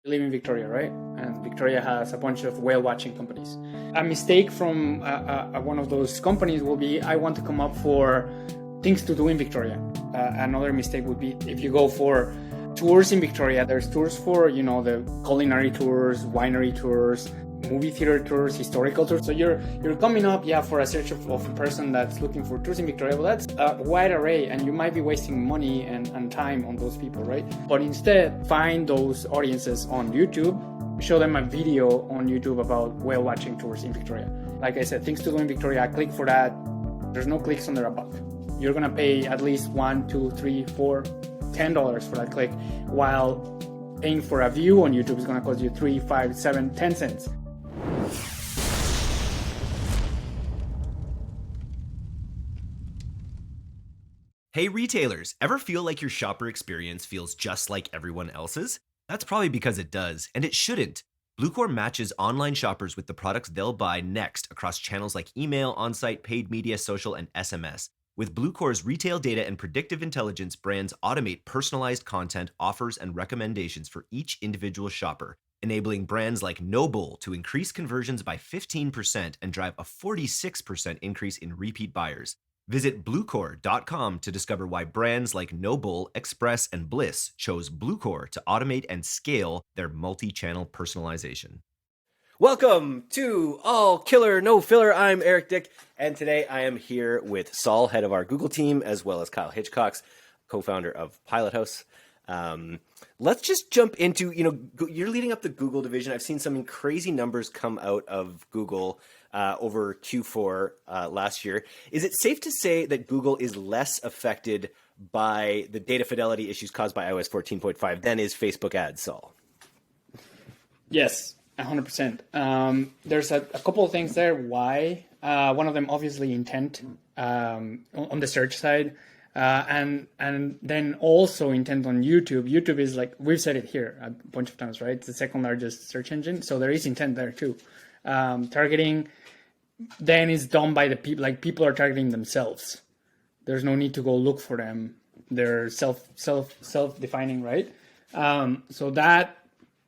We live in Victoria, right? And Victoria has a bunch of whale watching companies. A mistake from one of those companies will be, I want to come up for things to do in Victoria. Another mistake would be if you go for tours in Victoria, there's tours for, the culinary tours, winery tours, movie theater tours, historical tours. So you're coming up, for a search of a person that's looking for tours in Victoria. Well, that's a wide array, and you might be wasting money and time on those people, right? But instead, find those audiences on YouTube, show them a video on YouTube about whale watching tours in Victoria. Like I said, things to do in Victoria, click for that. There's no clicks under a buck. You're gonna pay at least $1, $2, $3, $4, $10 for that click, while paying for a view on YouTube is gonna cost you 3, 5, 7, 10 cents. Hey retailers, ever feel like your shopper experience feels just like everyone else's? That's probably because it does, and it shouldn't. Bluecore matches online shoppers with the products they'll buy next across channels like email, on-site, paid media, social, and SMS. With Bluecore's retail data and predictive intelligence, brands automate personalized content, offers, and recommendations for each individual shopper, enabling brands like Noble to increase conversions by 15% and drive a 46% increase in repeat buyers. Visit Bluecore.com to discover why brands like Noble, Express, and Bliss chose Bluecore to automate and scale their multi-channel personalization. Welcome to All Killer No Filler. I'm Eric Dick, and today I am here with Saul, head of our Google team, as well as Kyle Hitchcox, co-founder of Pilothouse. Let's just jump into, you're leading up the Google division. I've seen some crazy numbers come out of Google over Q4 last year. Is it safe to say that Google is less affected by the data fidelity issues caused by iOS 14.5 than is Facebook ads, Saul? Yes, 100%. There's a couple of things there. Why? One of them, obviously, intent on the search side. And then also intent on YouTube. YouTube is, like, we've said it here a bunch of times, right? It's the second largest search engine. So there is intent there too. Targeting then is done by the people, like people are targeting themselves. There's no need to go look for them. They're self-defining, right? So that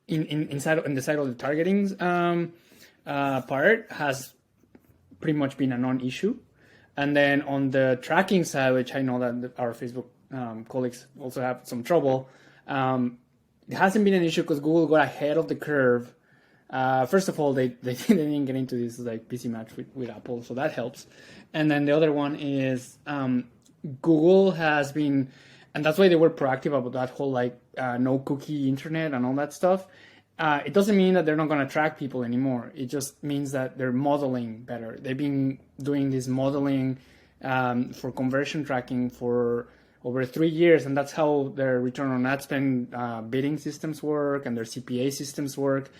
in the side of the targeting part has pretty much been a non-issue. And then on the tracking side, which I know that our Facebook colleagues also have some trouble, it hasn't been an issue because Google got ahead of the curve. First of all, they didn't get into this like PC match with Apple, so that helps. And then the other one is Google has been, and that's why they were proactive about that whole no cookie internet and all that stuff. It doesn't mean that they're not going to track people anymore. It just means that they're modeling better. They've been doing this modeling for conversion tracking for over 3 years, and that's how their return on ad spend bidding systems work and their CPA systems work,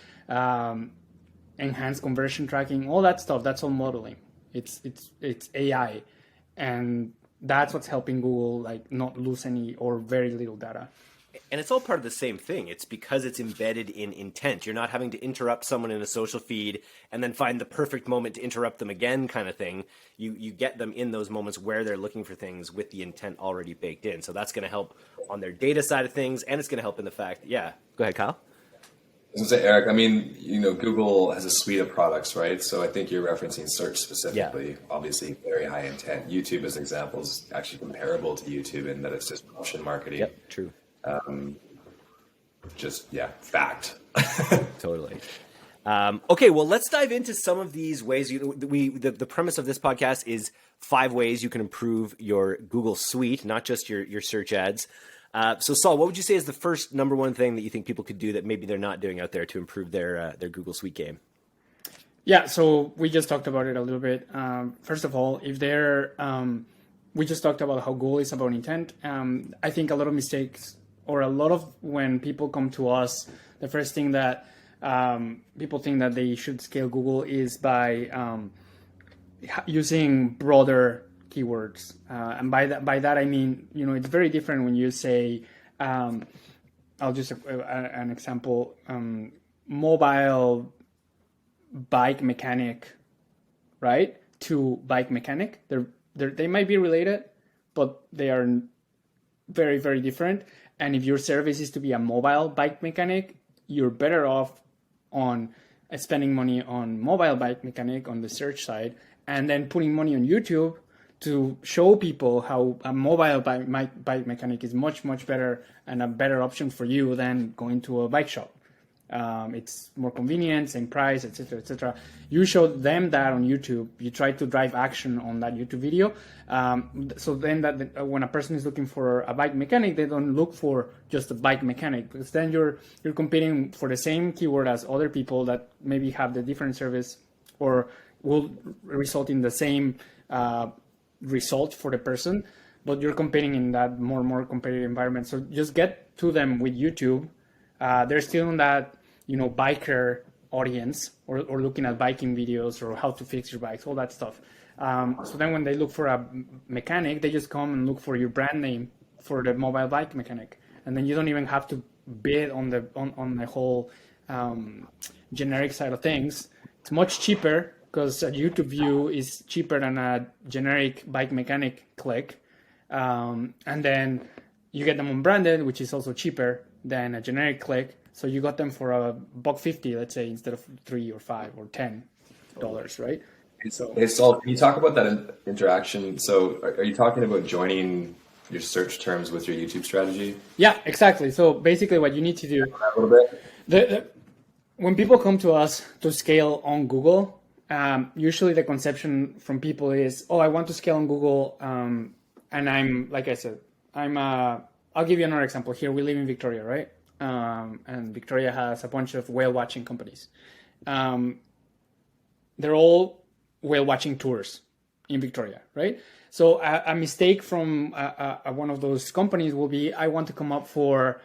enhanced conversion tracking, all that stuff. That's all modeling. It's AI, and that's what's helping Google not lose any or very little data. And it's all part of the same thing. It's because it's embedded in intent. You're not having to interrupt someone in a social feed and then find the perfect moment to interrupt them again kind of thing. You get them in those moments where they're looking for things with the intent already baked in. So that's going to help on their data side of things, and it's going to help in the fact, go ahead, Kyle. I was going to say, Eric, Google has a suite of products, right? So I think you're referencing search specifically. Yeah. Obviously, very high intent. YouTube, as an example, is actually comparable to YouTube in that it's just option marketing. Yep, true. Fact. Totally. Okay, well, let's dive into some of these ways. The premise of this podcast is 5 ways you can improve your Google suite, not just your search ads. So, Saul, what would you say is the first number one thing that you think people could do that maybe they're not doing out there to improve their Google Suite game? Yeah, so we just talked about it a little bit. First of all, we just talked about how Google is about intent. I think a lot of mistakes, or a lot of when people come to us, the first thing that people think that they should scale Google is by using broader keywords. And by that I mean, it's very different when you say, I'll just an example, mobile bike mechanic, right? To bike mechanic. They might be related, but they are very, very different. And if your service is to be a mobile bike mechanic, you're better off on spending money on mobile bike mechanic on the search side, and then putting money on YouTube to show people how a mobile bike mechanic is much, much better and a better option for you than going to a bike shop. It's more convenient, same price, etc., etc. You show them that on YouTube. You try to drive action on that YouTube video. So then that when a person is looking for a bike mechanic, they don't look for just a bike mechanic, because then you're competing for the same keyword as other people that maybe have the different service or will result in the same result for the person, but you're competing in that more and more competitive environment. So just get to them with YouTube. They're still in that, biker audience or looking at biking videos or how to fix your bikes, all that stuff. So then when they look for a mechanic, they just come and look for your brand name for the mobile bike mechanic. And then you don't even have to bid on the whole generic side of things. It's much cheaper because a YouTube view is cheaper than a generic bike mechanic click. And then you get them unbranded, which is also cheaper than a generic click. So you got them for $1.50, let's say, instead of $3 or $5 or $10, right? Hey, Saul, can you talk about that interaction? So are you talking about joining your search terms with your YouTube strategy? Yeah, exactly. So basically what you need to do, A little bit. When people come to us to scale on Google, usually the conception from people is, I want to scale on Google. And I'm, like I said, I'll give you another example. Here we live in Victoria, right? And Victoria has a bunch of whale watching companies. They're all whale watching tours in Victoria, right? So a mistake from one of those companies will be, I want to come up for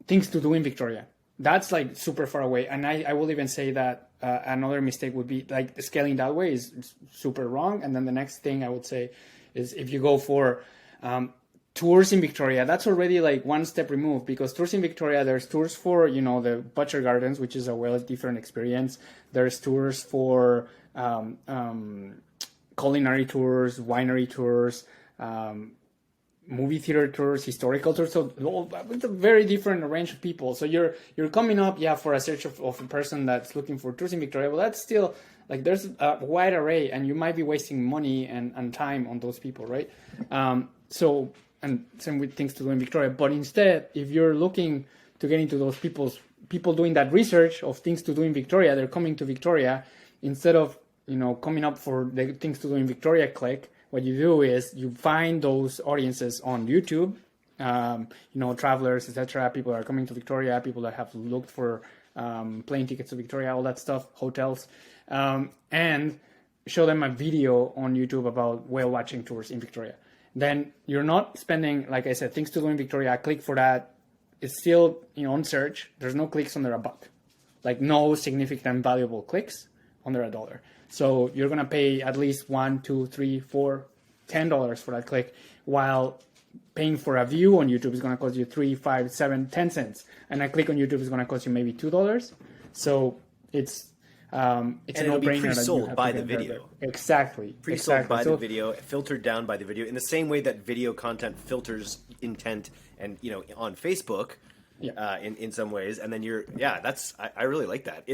things to do in Victoria. That's like super far away. And I will even say that another mistake would be like scaling that way is super wrong. And then the next thing I would say is if you go for tours in Victoria, that's already like one step removed, because tours in Victoria, there's tours for, the Butcher Gardens, which is a well different experience. There's tours for culinary tours, winery tours, movie theater tours, historical tours. So it's a very different range of people. So you're coming up, for a search of a person that's looking for tours in Victoria. Well, that's still like there's a wide array, and you might be wasting money and time on those people, right? And same with things to do in Victoria. But instead, if you're looking to get into those people doing that research of things to do in Victoria, they're coming to Victoria instead of, coming up for the things to do in Victoria click. What you do is you find those audiences on YouTube, travelers, etc. People that are coming to Victoria, people that have looked for plane tickets to Victoria, all that stuff, hotels, and show them a video on YouTube about whale watching tours in Victoria. Then you're not spending, like I said, things to do in Victoria. Click for that. It's still, on search. There's no clicks under $1, like no significant valuable clicks under $1. So you're gonna pay at least $1, $2, $3, $4, $10 for that click, while paying for a view on YouTube is gonna cost you 3, 5, 7, 10 cents, and a click on YouTube is gonna cost you maybe $2. So it's a no-brainer. Pre-sold by the video. Exactly. Pre-sold by the video, filtered down by the video, in the same way that video content filters intent, and on Facebook, in some ways. And then I really like that.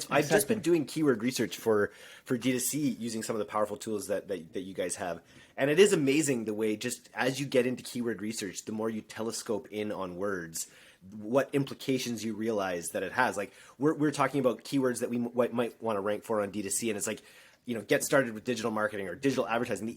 I've just been doing keyword research for D2C using some of the powerful tools that you guys have, and it is amazing the way, just as you get into keyword research, the more you telescope in on words, what implications you realize that it has. Like we're talking about keywords that we might want to rank for on D2C, and it's like, get started with digital marketing or digital advertising.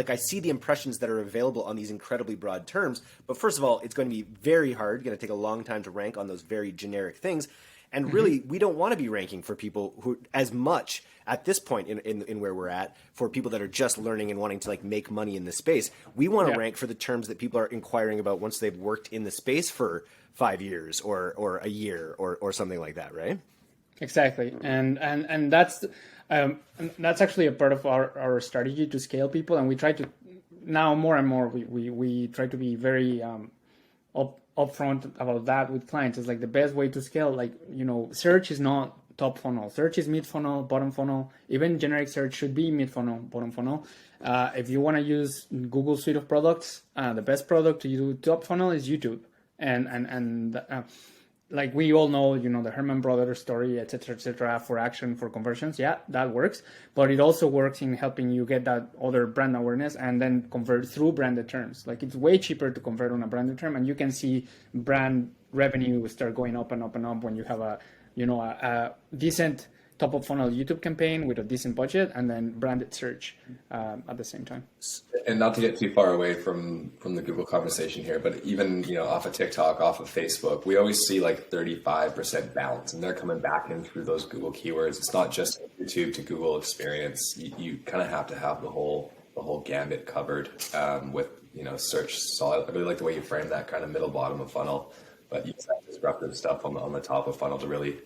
I see the impressions that are available on these incredibly broad terms, but first of all, it's going to be very hard, going to take a long time to rank on those very generic things. And really, we don't want to be ranking for people who, as much at this point in where we're at, for people that are just learning and wanting to make money in this space. We want to rank for the terms that people are inquiring about once they've worked in the space for 5 years or a year or something like that, right? Exactly, and that's actually a part of our strategy to scale people, and we try to now more and more we try to be very upfront about that with clients. It's like the best way to scale. Search is not top funnel. Search is mid funnel, bottom funnel. Even generic search should be mid funnel, bottom funnel. If you want to use Google suite of products, the best product to do top funnel is YouTube, and like we all know, the Herman Brothers story, etc., for action, for conversions. Yeah, that works. But it also works in helping you get that other brand awareness and then convert through branded terms. Like it's way cheaper to convert on a branded term, and you can see brand revenue start going up and up and up when you have a decent top of funnel YouTube campaign with a decent budget and then branded search at the same time. And not to get too far away from the Google conversation here, but even, off of TikTok, off of Facebook, we always see like 35% bounce, and they're coming back in through those Google keywords. It's not just YouTube to Google experience. You kind of have to have the whole gambit covered with, search. So I really like the way you frame that kind of middle bottom of funnel, but you have disruptive stuff on the top of funnel to really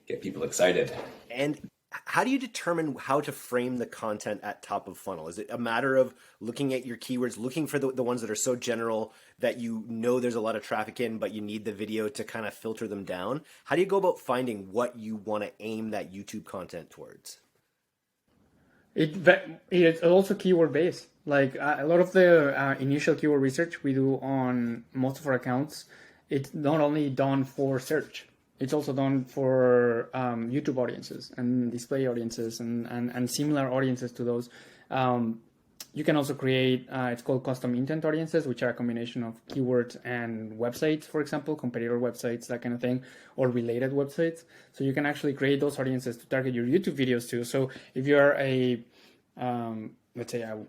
get people excited. And how do you determine how to frame the content at top of funnel? Is it a matter of looking at your keywords, looking for the ones that are so general that there's a lot of traffic in, but you need the video to kind of filter them down? How do you go about finding what you want to aim that YouTube content towards? It's also keyword based. Like a lot of the initial keyword research we do on most of our accounts, it's not only done for search. It's also done for YouTube audiences and display audiences and similar audiences to those. You can also create, it's called custom intent audiences, which are a combination of keywords and websites, for example, competitor websites, that kind of thing, or related websites. So you can actually create those audiences to target your YouTube videos too. So if you're let's say a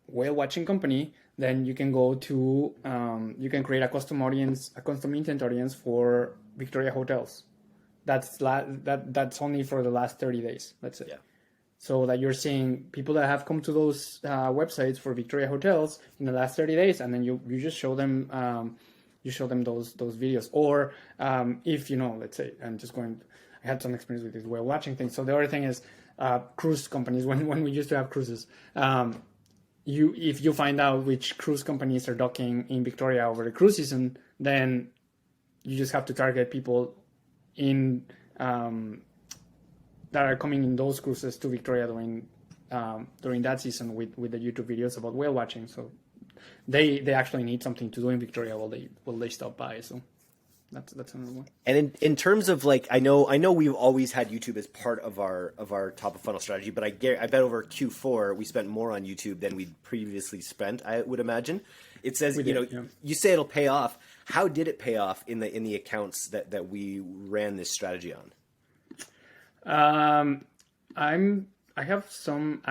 whale watching company, then you can go to, you can create a custom intent audience for Victoria hotels. That's only for the last 30 days, let's say. Yeah. So that you're seeing people that have come to those websites for Victoria hotels in the last 30 days, and then you just show them those videos. Or if let's say I had some experience with this whale watching thing. So the other thing is cruise companies. When we used to have cruises, if you find out which cruise companies are docking in Victoria over the cruise season, then you just have to target people in that are coming in those cruises to Victoria during that season with the YouTube videos about whale watching. So they actually need something to do in Victoria while they stop by. So that's another one. And in terms of like, I know we've always had YouTube as part of our top of funnel strategy, but I bet over Q4 we spent more on YouTube than we'd previously spent, I would imagine. It says, you say it'll pay off. How did it pay off in the accounts that we ran this strategy on? I have some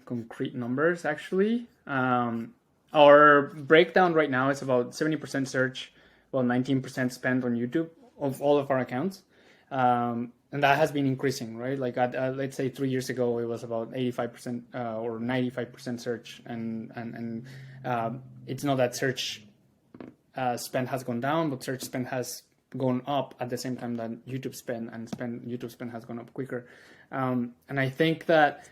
concrete numbers actually. Our breakdown right now is about 70% search, about 19% spent on YouTube of all of our accounts. And that has been increasing, right? Like let's say 3 years ago, it was about 85% or 95% search, and it's not that search spend has gone down, but search spend has gone up at the same time that YouTube spend has gone up quicker. And I think that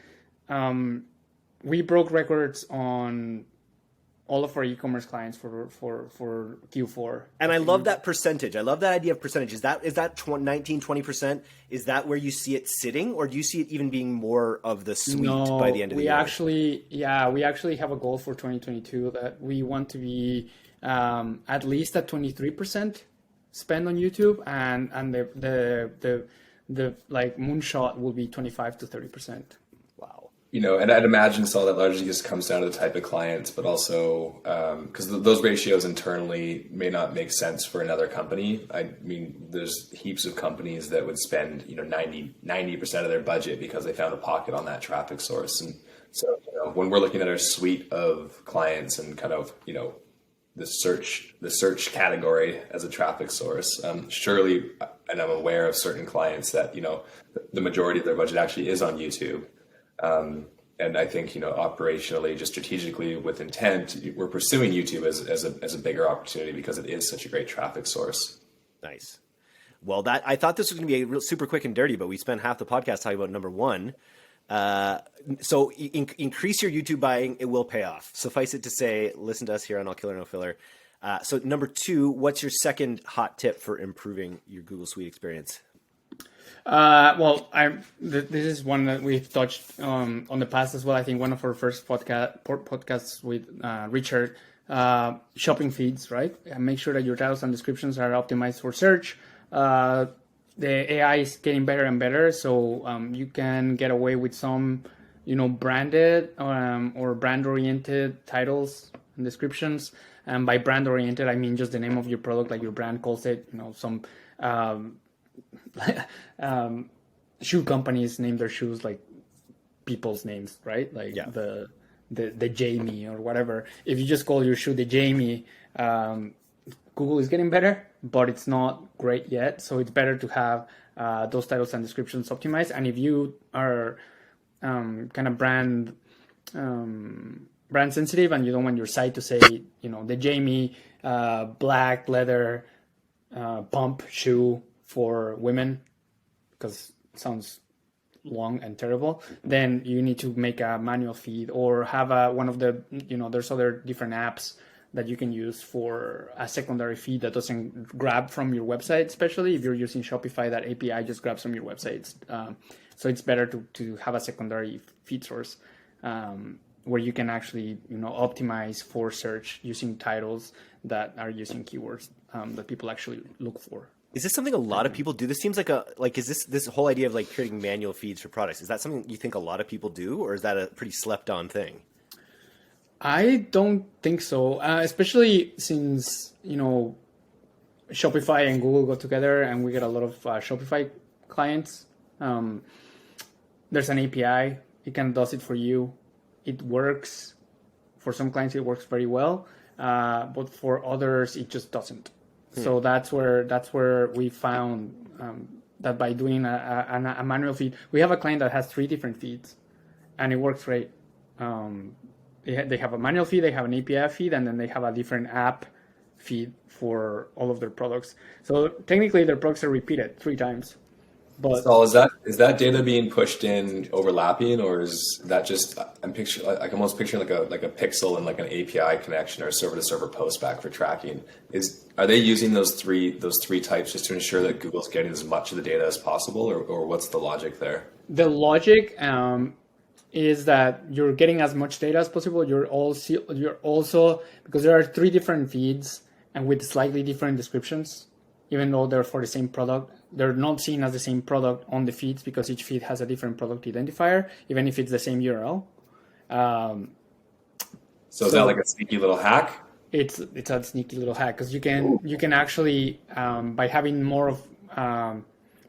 we broke records on all of our e-commerce clients for Q4. And I love that percentage. I love that idea of percentage. Is that 19-20%? Is that where you see it sitting, or do you see it even being more of the suite by the end of the year? We actually have a goal for 2022 that we want to be at least at 23% spend on YouTube, and the like moonshot will be 25 to 30%. Wow. And I'd imagine, Saul, that largely just comes down to the type of clients, but also because those ratios internally may not make sense for another company. I mean, there's heaps of companies that would spend 90% of their budget because they found a pocket on that traffic source. And so when we're looking at our suite of clients and kind of the search category as a traffic source, surely, and I'm aware of certain clients that the majority of their budget actually is on YouTube. And I think, operationally, just strategically with intent, we're pursuing YouTube as a bigger opportunity because it is such a great traffic source. Nice. Well, I thought this was going to be super quick and dirty, but we spent half the podcast talking about number one. So increase your YouTube buying, it will pay off. Suffice it to say, listen to us here on All Killer No Filler. So number two, what's your second hot tip for improving your Google Suite experience? This is one that we've touched on the past as well. I think one of our first podcasts with Richard shopping feeds, right? And make sure that your titles and descriptions are optimized for search. The AI is getting better and better, so you can get away with some, branded or brand-oriented titles and descriptions. And by brand-oriented, I mean just the name of your product, like your brand calls it. Some shoe companies name their shoes like people's names, right? Like the Jamie or whatever. If you just call your shoe the Jamie, Google is getting better, but it's not great yet. So it's better to have those titles and descriptions optimized. And if you are kind of brand sensitive and you don't want your site to say, the Jamie black leather pump shoe for women, because it sounds long and terrible, then you need to make a manual feed or have one of the, there's other different apps that you can use for a secondary feed that doesn't grab from your website, especially if you're using Shopify, that API just grabs from your website. So it's better to have a secondary feed source where you can actually, optimize for search using titles that are using keywords that people actually look for. Is this something a lot of people do? This seems like is this whole idea of like creating manual feeds for products? Is that something you think a lot of people do, or is that a pretty slept on thing? I don't think so, especially since, Shopify and Google got together and we get a lot of Shopify clients. There's an API. It kind of does it for you. It works. For some clients, it works very well. But for others, it just doesn't. So that's where we found that by doing a manual feed, we have a client that has 3 different feeds, and it works great. They have a manual feed, they have an API feed, and then they have a different app feed for all of their products. So technically, their products are repeated 3 times. But so is that data being pushed in overlapping, or is that just I'm almost picturing like a pixel and like an API connection or a server to server post back for tracking? Are they using those three types just to ensure that Google's getting as much of the data as possible, or what's the logic there? The logic is that you're getting as much data as possible. You're also because there are 3 different feeds and with slightly different descriptions, even though they're for the same product. They're not seen as the same product on the feeds because each feed has a different product identifier, even if it's the same URL. So is that like a sneaky little hack? It's a sneaky little hack because you can actually by having more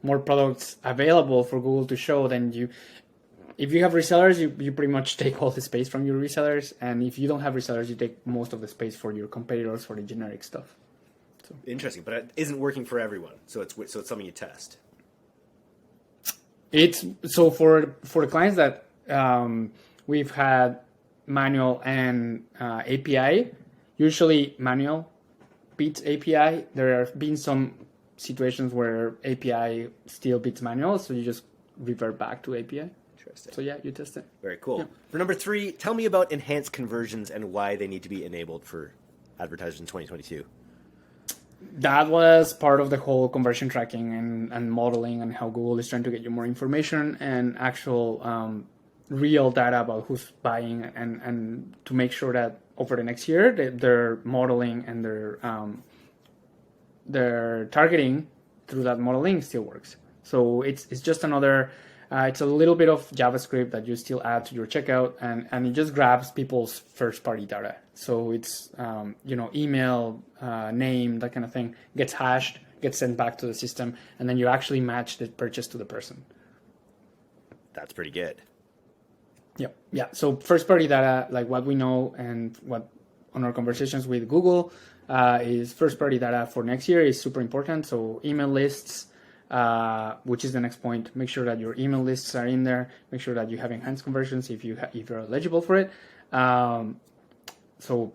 products available for Google to show, then if you have resellers, you pretty much take all the space from your resellers, and if you don't have resellers, you take most of the space for your competitors for the generic stuff. So. Interesting, but it isn't working for everyone. So it's something you test. It's so for the clients that we've had manual and API. Usually manual beats API. There have been some situations where API still beats manual, so you just revert back to API. Interesting. So yeah, you test it. Very cool. Yeah. For number 3, tell me about enhanced conversions and why they need to be enabled for advertisers in 2022. That was part of the whole conversion tracking and modeling and how Google is trying to get you more information and actual real data about who's buying and to make sure that over the next year their modeling and their targeting through that modeling still works. So it's just another. It's a little bit of JavaScript that you still add to your checkout, and it just grabs people's first-party data. So it's email, name, that kind of thing gets hashed, gets sent back to the system, and then you actually match the purchase to the person. That's pretty good. Yeah. So first-party data, like what we know and what on our conversations with Google, is first-party data for next year is super important. So email lists. Which is the next point. Make sure that your email lists are in there. Make sure that you have enhanced conversions if you're eligible for it. So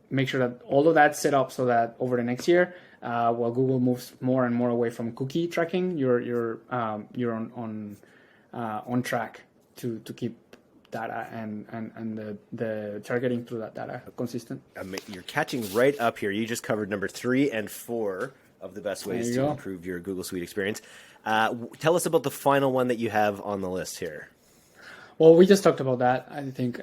make sure that all of that's set up so that over the next year, while Google moves more and more away from cookie tracking, you're on track to keep data and the targeting through that data consistent. You're catching right up here. You just covered number 3 and 4 of the best ways to improve your Google Suite experience. Tell us about the final one that you have on the list here. Well, we just talked about that, I think,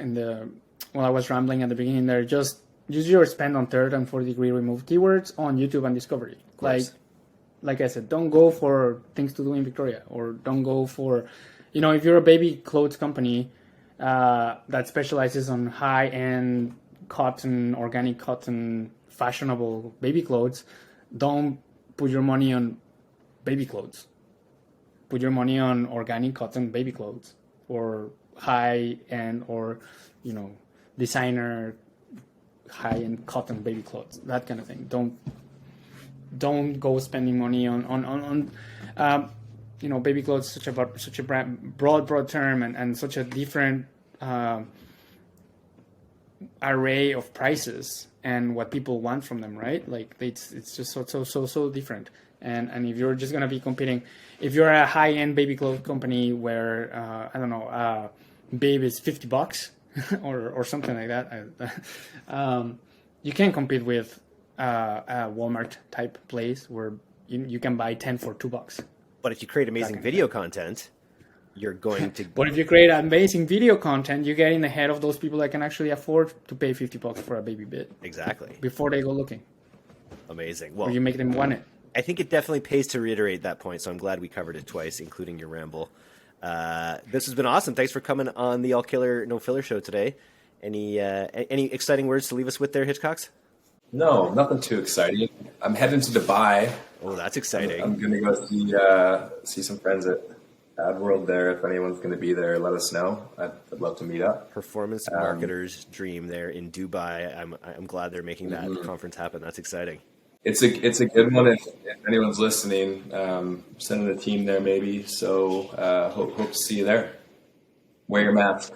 while I was rambling at the beginning there, just use your spend on third and fourth degree remove keywords on YouTube and discovery. Like I said, don't go for things to do in Victoria, or don't go for, if you're a baby clothes company that specializes on high-end cotton, organic cotton, fashionable baby clothes, don't put your money on baby clothes. Put your money on organic cotton baby clothes, or high-end, or, designer high-end cotton baby clothes, that kind of thing. Don't go spending money on baby clothes, such a broad term, and such a different array of prices and what people want from them, right? Like it's just so different. And if you're just gonna be competing, if you're a high-end baby clothes company where babe is $50 or something like that, you can't compete with a Walmart type place where you can buy 10 for $2. But if you create amazing video content, you're going to. But if you create amazing video content, you get in the head of those people that can actually afford to pay $50 for a baby bit. Exactly. Before they go looking. Amazing. Well, or you make them want it. I think it definitely pays to reiterate that point, so I'm glad we covered it twice, including your ramble. This has been awesome. Thanks for coming on the All Killer No Filler show today. Any exciting words to leave us with there, Hitchcocks? No, nothing too exciting. I'm heading to Dubai. Oh, that's exciting. I'm going to go see some friends at AdWorld there. If anyone's going to be there, let us know. I'd love to meet up. Performance marketer's dream there in Dubai. I'm glad they're making that conference happen. That's exciting. It's a good one. If anyone's listening, sending a team there maybe. So hope to see you there. Wear your mask.